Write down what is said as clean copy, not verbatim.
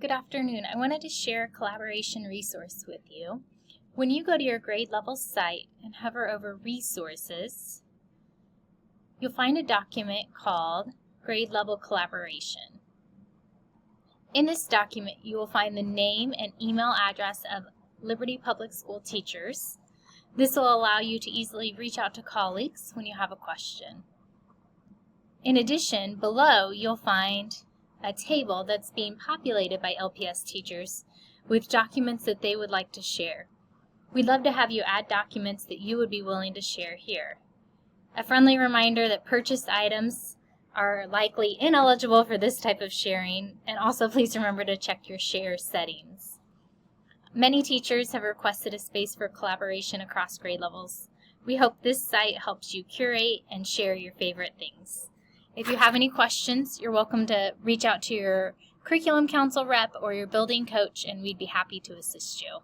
Good afternoon. I wanted to share a collaboration resource with you. When you go to your grade level site and hover over Resources, you'll find a document called Grade Level Collaboration. In this document, you will find the name and email address of Liberty Public School teachers. This will allow you to easily reach out to colleagues when you have a question. In addition, below you'll find a table that's being populated by LPS teachers with documents that they would like to share. We'd love to have you add documents that you would be willing to share here. A friendly reminder that purchased items are likely ineligible for this type of sharing, and also please remember to check your share settings. Many teachers have requested a space for collaboration across grade levels. We hope this site helps you curate and share your favorite things. If you have any questions, you're welcome to reach out to your curriculum council rep or your building coach, and we'd be happy to assist you.